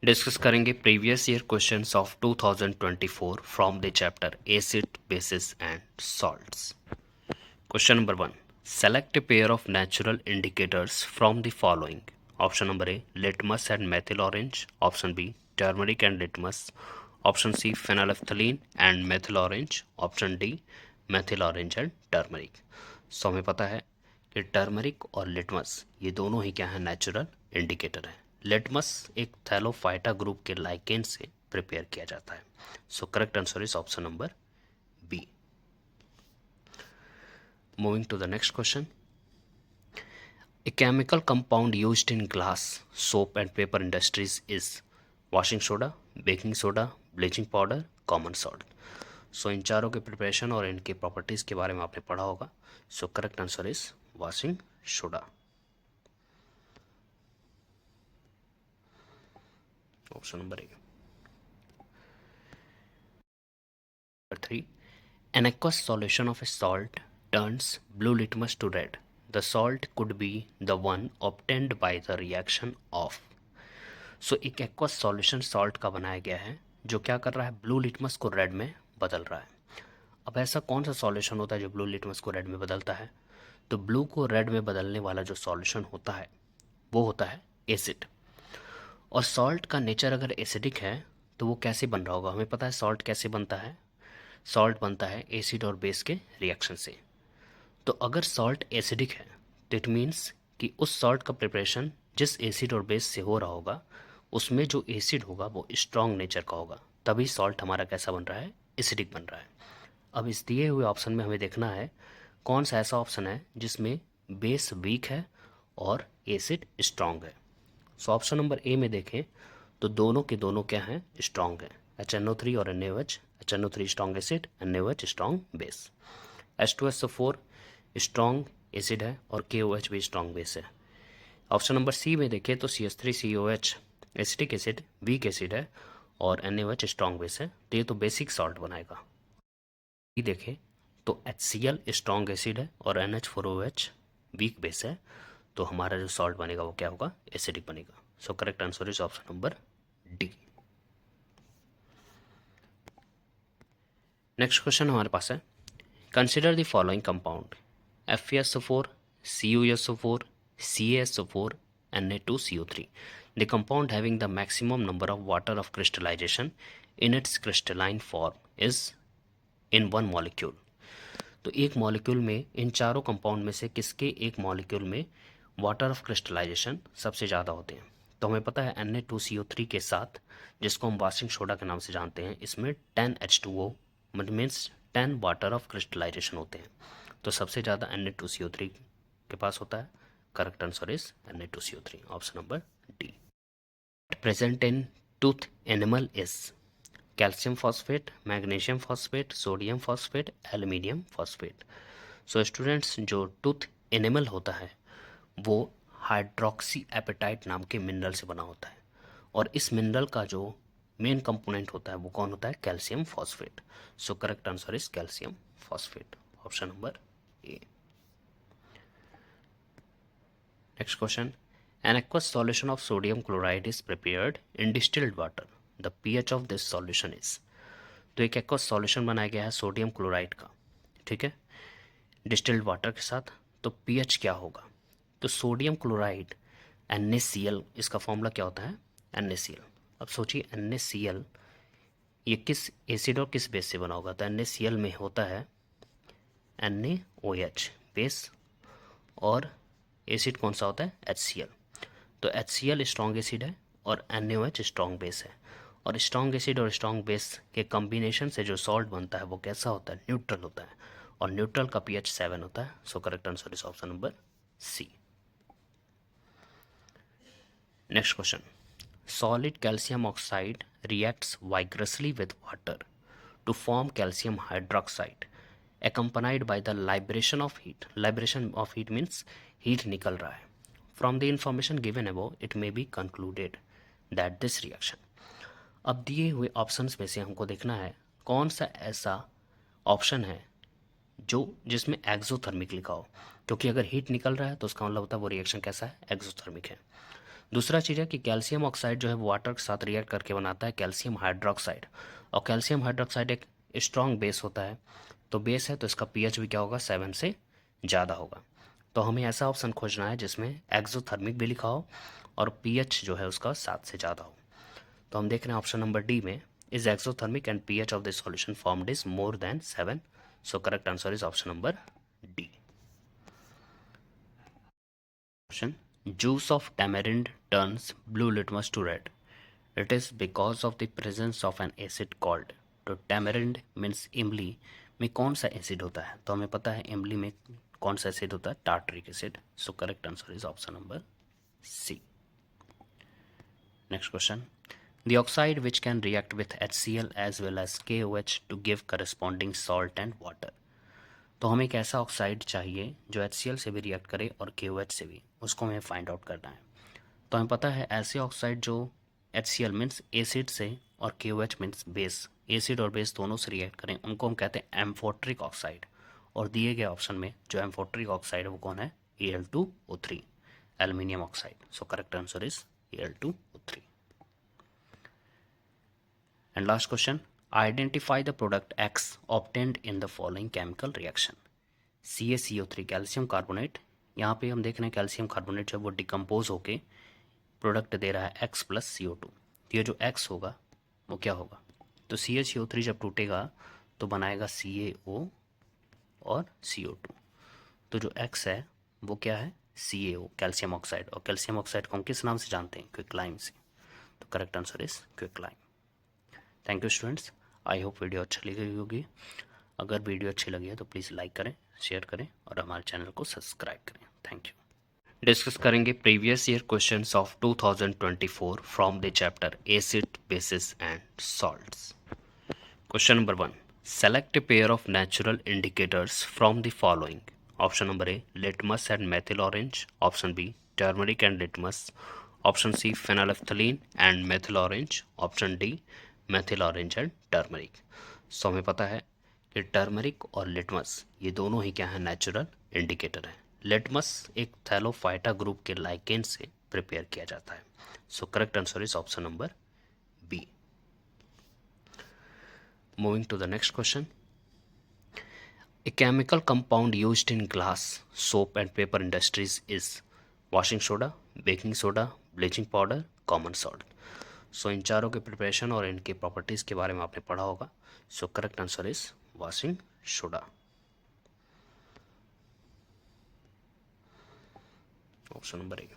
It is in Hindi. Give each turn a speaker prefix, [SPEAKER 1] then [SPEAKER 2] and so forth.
[SPEAKER 1] डिस्कस करेंगे previous year questions of 2024 from the chapter acid bases and salts. Question number 1, select a pair of natural indicators from the following. Option number A litmus and methyl orange, option B turmeric and litmus, option C phenolphthalein and methyl orange, option D methyl orange and turmeric. So हमें पता है कि टर्मरिक और लिटमस ये दोनों ही क्या है, नेचुरल इंडिकेटर है। लिटमस एक थैलोफाइटा ग्रुप के लाइकेन से प्रिपेयर किया जाता है। So correct answer is option number B. Moving to the next question. A chemical compound used in glass, soap and paper industries is washing soda, baking soda, bleaching powder, common salt. सो इन चारों के प्रिपरेशन और इनके प्रॉपर्टीज़ के बारे में आपने पढ़ा होगा। सो correct answer is washing soda, option number A. 3, an aqueous solution of a salt turns blue litmus to red. The salt could be the one obtained by the reaction of. सो एक एक्वस सॉल्यूशन सॉल्ट का बनाया गया है जो क्या कर रहा है, ब्लू लिटमस को रेड में बदल रहा है। अब ऐसा कौन सा सॉल्यूशन होता है जो ब्लू लिटमस को रेड में बदलता है? तो ब्लू को रेड में बदलने वाला जो सॉल्यूशन होता है वो होता है एसिड। और सॉल्ट का नेचर अगर एसिडिक है तो वो कैसे बन रहा होगा? हमें पता है सॉल्ट कैसे बनता है। सॉल्ट बनता है एसिड और बेस के रिएक्शन से। तो अगर सॉल्ट एसिडिक है तो इट मीन्स कि उस सॉल्ट का प्रिपरेशन जिस एसिड और बेस से हो रहा होगा उसमें जो एसिड होगा वो स्ट्रॉन्ग नेचर का होगा, तभी सॉल्ट हमारा कैसा बन रहा है, एसिडिक बन रहा है। अब इस दिए हुए ऑप्शन में हमें देखना है कौन सा ऐसा ऑप्शन है जिसमें बेस वीक है और एसिड स्ट्रॉन्ग है। सो ऑप्शन नंबर ए में देखें तो दोनों के दोनों क्या हैं, स्ट्रॉन्ग है। HNO3 और NaOH, HNO3 strong acid, NaOH strong base. H2SO4 strong acid है और KOH भी स्ट्रॉन्ग बेस है। ऑप्शन नंबर सी में देखें तो CH3COH acetic acid, weak acid है और NaOH स्ट्रॉन्ग बेस है, तो ये तो बेसिक सॉल्ट बनाएगा। ये देखें तो HCl स्ट्रॉन्ग एसिड है और NH4OH वीक बेस है, तो हमारा जो सॉल्ट बनेगा वो क्या होगा, एसिडिक बनेगा। सो correct answer is option number D. Next question हमारे पास है, consider the following compound FeSO4, CuSO4, CaSO4, Na2CO3, the compound having the maximum number of water of crystallization in its crystalline form is in one molecule. तो एक मॉलिक्यूल में इन चारों कंपाउंड में से किसके एक मॉलिक्यूल में वाटर ऑफ क्रिस्टलाइजेशन सबसे ज़्यादा होते हैं? तो हमें पता है Na2CO3 के साथ, जिसको हम वाशिंग सोडा के नाम से जानते हैं, इसमें 10H2O means 10 water of crystallization होते हैं। तो सबसे ज़्यादा Na2CO3 के पास होता है। Correct answer is Na2CO3, option number D. Present in tooth animal is calcium phosphate, magnesium phosphate, sodium phosphate, aluminium phosphate. So students, जो टूथ एनिमल होता है वो हाइड्रोक्सी एपेटाइट नाम के मिनरल से बना होता है और इस मिनरल का जो मेन कंपोनेंट होता है वो कौन होता है, calcium phosphate. So correct answer is calcium phosphate, option number A. Next question, an aqueous solution of sodium chloride is prepared in distilled water. The pH of this solution is. तो एक aqueous solution बनाया गया है सोडियम क्लोराइड का, ठीक है, डिस्टिल्ड वाटर के साथ। तो pH क्या होगा? तो सोडियम क्लोराइड NaCl, इसका फॉर्मूला क्या होता है, NaCl। अब सोचिए NaCl ये किस एसिड और किस बेस से बना होगा? तो NaCl में होता है NaOH बेस और एसिड कौन सा होता है, HCl। तो HCl स्ट्रॉन्ग एसिड है और NaOH स्ट्रॉन्ग बेस है, और स्ट्रॉन्ग एसिड और स्ट्रॉन्ग बेस के कॉम्बिनेशन से जो सॉल्ट बनता है वो कैसा होता है, न्यूट्रल होता है, और न्यूट्रल का pH 7 होता है। So correct answer is option number C. Next question, solid calcium oxide reacts vigorously with water to form calcium hydroxide accompanied by the liberation of heat. Liberation of heat means heat निकल रहा है। From the information given above, it may be concluded that this reaction. अब दिए हुए ऑप्शंस में से हमको देखना है कौन सा ऐसा ऑप्शन है जो जिसमें एक्सोथर्मिक लिखा हो, क्योंकि अगर हीट निकल रहा है तो उसका मतलब होता है वो रिएक्शन कैसा है, एक्सोथर्मिक है। दूसरा चीज़ है कि कैल्शियम ऑक्साइड जो है वाटर के साथ रिएक्ट करके बनाता है कैल्शियम हाइड्रोक्साइड, और कैल्शियम हाइड्रोक्साइड एक स्ट्रॉन्ग बेस होता है, तो बेस है तो इसका पीएच भी क्या होगा, 7 से ज़्यादा होगा। तो हमें ऐसा ऑप्शन खोजना है जिसमें एक्सोथर्मिक भी लिखा हो और पीएच जो है उसका 7 से ज़्यादा हो। तो हम देख रहे हैं ऑप्शन नंबर डी में, is exothermic and pH of the solution formed is more than 7, so correct answer is option number D. Question. Juice of tamarind turns blue litmus to red. It is because of the presence of an acid called. तो tamarind means इमली में कौन सा एसिड होता है, तो हमें पता है इमली में कौन सा एसिड होता है, tartaric acid, so correct answer is option number C. Next question, the oxide which can react with HCl as well as KOH to give corresponding salt and water. तो हमें एक ऐसा ऑक्साइड चाहिए जो HCl से भी रिएक्ट करे और KOH से भी, उसको हमें फाइंड आउट करना है। तो हमें पता है ऐसे ऑक्साइड जो HCl मीन्स एसिड से और KOH मीन्स बेस, एसिड और बेस दोनों से रिएक्ट करें, उनको हम कहते हैं एम्फोट्रिक ऑक्साइड। और दिए गए ऑप्शन में जो एम्फोट्रिक ऑक्साइड है वो कौन है, Al2O3, aluminium oxide, so correct answer is Al2O3। And last question, identify the product X obtained in the following chemical reaction. CaCO3 calcium carbonate, यहाँ पे हम देख रहे हैं कैल्शियम कार्बोनेट जो है वो डिकम्पोज होके प्रोडक्ट दे रहा है X प्लस CO2। ये जो X होगा वो क्या होगा, तो CaCO3 जब टूटेगा तो बनाएगा CaO और CO2, तो जो X है वो क्या है, CaO कैल्शियम ऑक्साइड, और कैल्शियम ऑक्साइड को हम किस नाम से जानते हैं, क्विकलाइम से, तो correct answer is quicklime. Thank you students, I hope video अच्छी लगी होगी। अगर वीडियो अच्छी लगी है तो प्लीज़ लाइक करें, शेयर करें और हमारे चैनल को सब्सक्राइब करें। Thank you. डिस्कस करेंगे previous year questions of 2024 from the chapter acid bases and salts. Question number 1, select a pair of natural indicators from the following. Option number A litmus and methyl orange, option B turmeric and litmus, option C phenolphthalein and methyl orange, option D methyl orange and turmeric. So हमें पता है कि टर्मरिक और लिटमस ये दोनों ही क्या है, नेचुरल इंडिकेटर है। लिटमस एक थैलोफाइटा ग्रुप के लाइकेन से प्रिपेयर किया जाता है, so correct answer is option number B. Moving to the next question. A chemical compound used in glass, soap and paper industries is washing soda, baking soda, bleaching powder, common salt. So इन चारों के प्रिपरेशन और इनके प्रॉपर्टीज़ के बारे में आपने पढ़ा होगा। सो correct answer is washing soda, option number A.